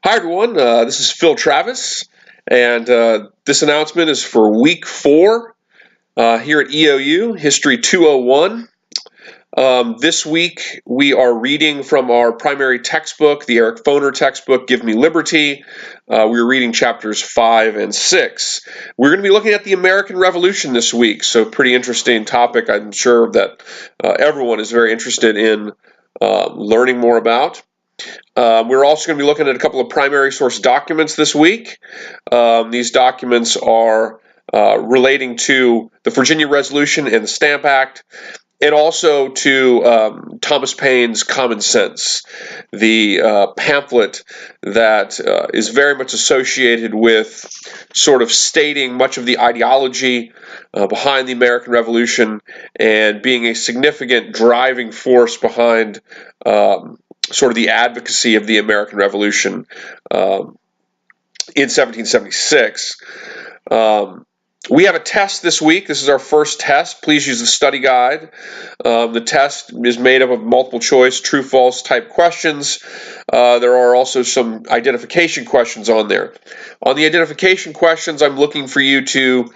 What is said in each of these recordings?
Hi, everyone. This is Phil Travis, and this announcement is for week 4 here at EOU, History 201. This week, we are reading from our primary textbook, the Eric Foner textbook, Give Me Liberty. We're reading chapters 5 and 6. We're going to be looking at the American Revolution this week, so pretty interesting topic. I'm sure that everyone is very interested in learning more about. We're also going to be looking at a couple of primary source documents this week. These documents are relating to the Virginia Resolution and the Stamp Act, and also to Thomas Paine's Common Sense, the pamphlet that is very much associated with sort of stating much of the ideology behind the American Revolution and being a significant driving force behind sort of the advocacy of the American Revolution in 1776. We have a test this week. This is our first test. Please use the study guide. The test is made up of multiple choice, true, false type questions. There are also some identification questions on there. On the identification questions, I'm looking for you to,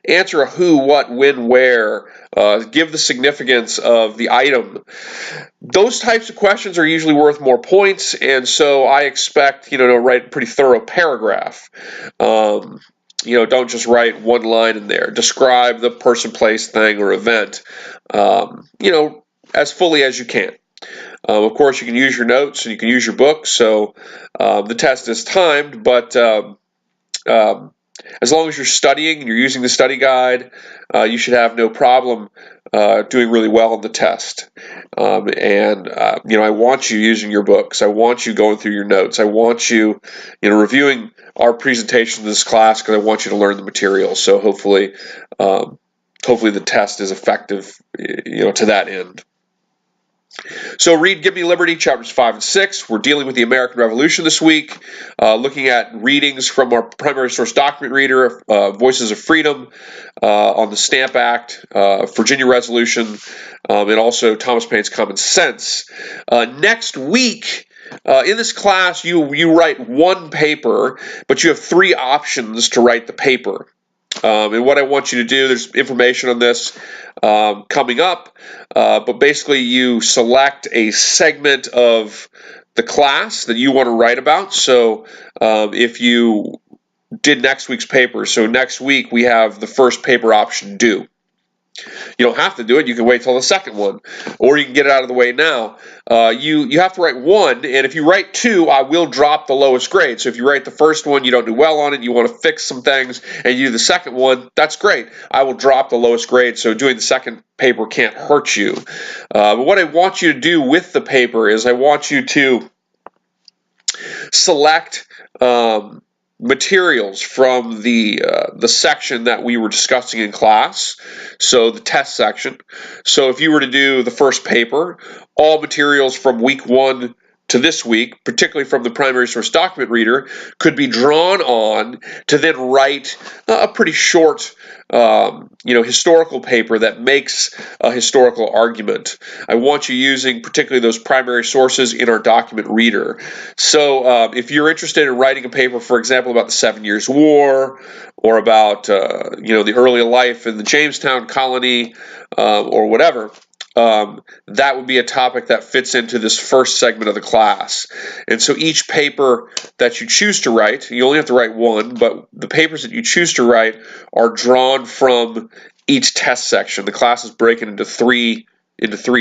answer a who, what, when, where, give the significance of the item. Those types of questions are usually worth more points, and so I expect, to write a pretty thorough paragraph. Don't just write one line in there. Describe the person, place, thing, or event, as fully as you can. Of course, you can use your notes and you can use your book, so the test is timed, but as long as you're studying and you're using the study guide, you should have no problem doing really well on the test. I want you using your books. I want you going through your notes. I want you, reviewing our presentation in this class because I want you to learn the material. So hopefully the test is effective, to that end. So read Give Me Liberty, chapters 5 and 6. We're dealing with the American Revolution this week, looking at readings from our primary source document reader, Voices of Freedom, on the Stamp Act, Virginia Resolution, and also Thomas Paine's Common Sense. Next week, in this class, you write one paper, but you have 3 options to write the paper. And what I want you to do, there's information on this coming up, but basically you select a segment of the class that you want to write about. So if you did next week's paper, so next week we have the first paper option due. You don't have to do it. You can wait till the second one, or you can get it out of the way now. You have to write 1, and if you write 2, I will drop the lowest grade. So if you write the first one, you don't do well on it, you want to fix some things, and you do the second one, that's great. I will drop the lowest grade, so doing the second paper can't hurt you. But what I want you to do with the paper is I want you to select materials from the section that we were discussing in class, so the test section. So if you were to do the first paper, all materials from week 1 to this week, particularly from the primary source document reader, could be drawn on to then write a pretty short historical paper that makes a historical argument. I want you using particularly those primary sources in our document reader. So if you're interested in writing a paper, for example, about the 7 Years' War, or about the early life in the Jamestown colony, or whatever, that would be a topic that fits into this first segment of the class. And so each paper that you choose to write, you only have to write 1, but the papers that you choose to write are drawn from each test section. The class is broken into three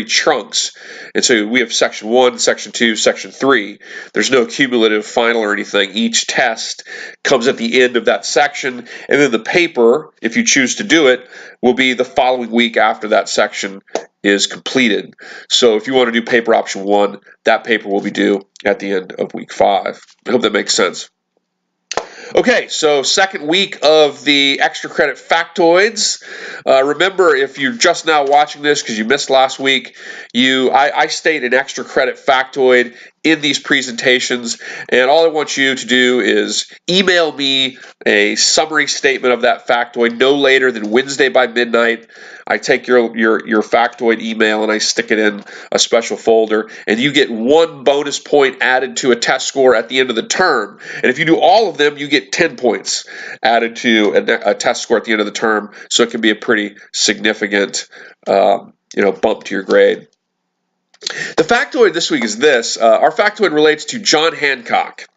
chunks. And so we have section 1, section 2, section 3. There's no cumulative final or anything. Each test comes at the end of that section, and then the paper, if you choose to do it, will be the following week after that section is completed. So if you want to do paper option 1, that paper will be due at the end of week 5. I hope that makes sense. Okay, so second week of the extra credit factoids. Remember, if you're just now watching this because you missed last week, I state an extra credit factoid in these presentations, and all I want you to do is email me a summary statement of that factoid no later than Wednesday by midnight. I take your factoid email and I stick it in a special folder, and you get 1 bonus point added to a test score at the end of the term. And if you do all of them, you get 10 points added to a test score at the end of the term. So it can be a pretty significant bump to your grade. The factoid this week is this. Our factoid relates to John Hancock.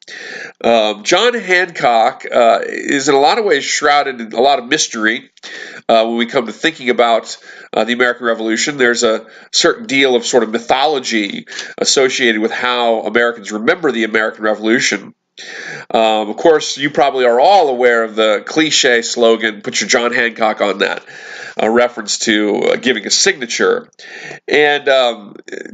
John Hancock is in a lot of ways shrouded in a lot of mystery when we come to thinking about the American Revolution. There's a certain deal of sort of mythology associated with how Americans remember the American Revolution. Of course, you probably are all aware of the cliche slogan, "Put your John Hancock on that," a reference to giving a signature. And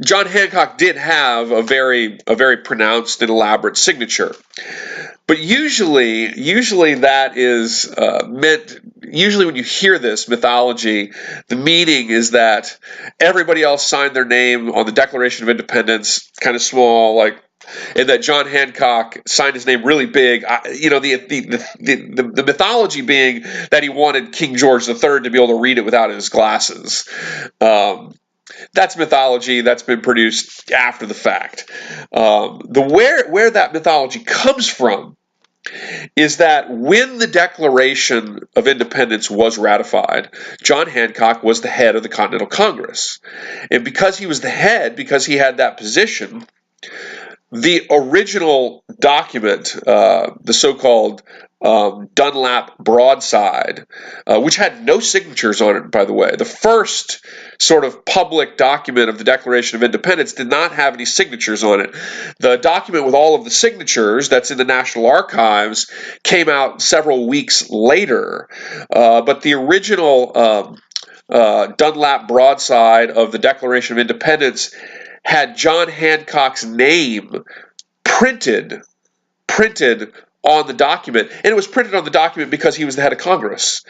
John Hancock did have a very pronounced and elaborate signature. But usually that is meant. Usually, when you hear this mythology, the meaning is that everybody else signed their name on the Declaration of Independence, kind of small, and that John Hancock signed his name really big. The mythology being that he wanted King George III to be able to read it without his glasses. That's mythology that's been produced after the fact. Where that mythology comes from is that when the Declaration of Independence was ratified, John Hancock was the head of the Continental Congress. And because he was the head, because he had that position, the original document, the so-called Dunlap broadside, which had no signatures on it, by the way. The first sort of public document of the Declaration of Independence did not have any signatures on it. The document with all of the signatures that's in the National Archives came out several weeks later. But the original Dunlap broadside of the Declaration of Independence had John Hancock's name printed on the document, and it was printed on the document because he was the head of Congress.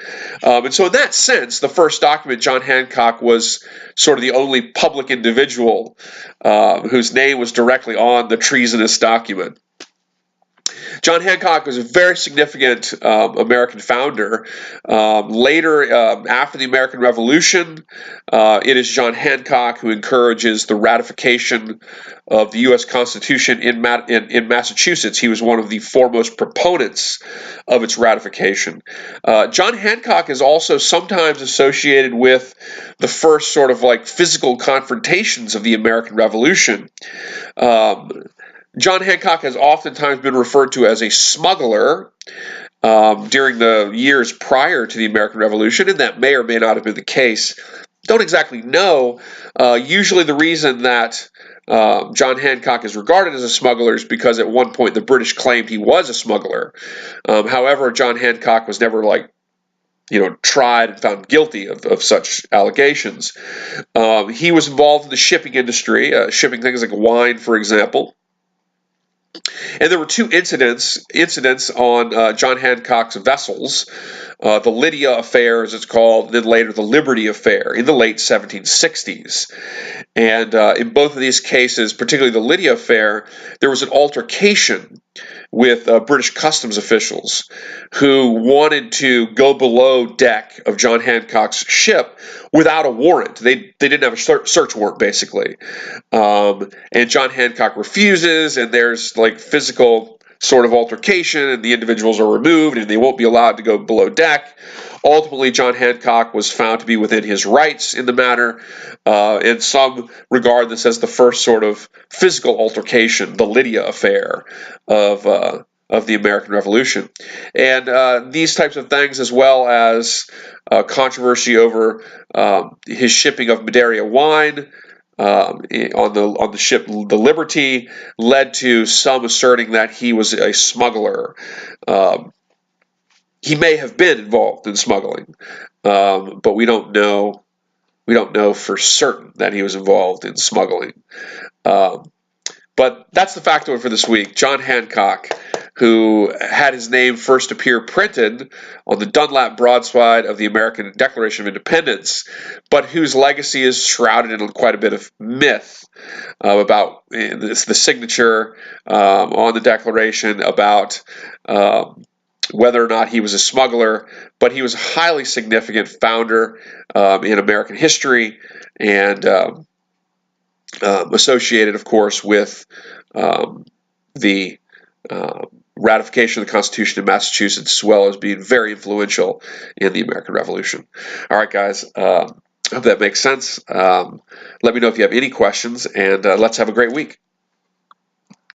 And so in that sense, the first document, John Hancock was sort of the only public individual whose name was directly on the treasonous document. John Hancock was a very significant American founder. Later, after the American Revolution, it is John Hancock who encourages the ratification of the U.S. Constitution in Massachusetts. He was one of the foremost proponents of its ratification. John Hancock is also sometimes associated with the first sort of physical confrontations of the American Revolution. John Hancock has oftentimes been referred to as a smuggler during the years prior to the American Revolution, and that may or may not have been the case. Don't exactly know. Usually the reason that John Hancock is regarded as a smuggler is because at one point the British claimed he was a smuggler. However, John Hancock was never tried and found guilty of such allegations. He was involved in the shipping industry, shipping things like wine, for example. And there were two incidents on John Hancock's vessels, the Lydia Affair, as it's called, and then later the Liberty Affair in the late 1760s. And in both of these cases, particularly the Lydia Affair, there was an altercation with British customs officials who wanted to go below deck of John Hancock's ship without a warrant. They didn't have a search warrant, basically. And John Hancock refuses, and there's physical sort of altercation, and the individuals are removed, and they won't be allowed to go below deck. Ultimately, John Hancock was found to be within his rights in the matter, and some regard this as the first sort of physical altercation, the Lydia Affair of the American Revolution. And these types of things, as well as controversy over his shipping of Madeira wine on the ship the Liberty, led to some asserting that he was a smuggler. He may have been involved in smuggling, but we don't know. We don't know for certain that he was involved in smuggling. But that's the factoid for this week. John Hancock. who had his name first appear printed on the Dunlap broadside of the American Declaration of Independence, but whose legacy is shrouded in quite a bit of myth about the signature on the Declaration, about whether or not he was a smuggler, but he was a highly significant founder in American history, and associated, of course, with the ratification of the Constitution in Massachusetts, as well as being very influential in the American Revolution. All right, guys, I hope that makes sense. Let me know if you have any questions, and let's have a great week.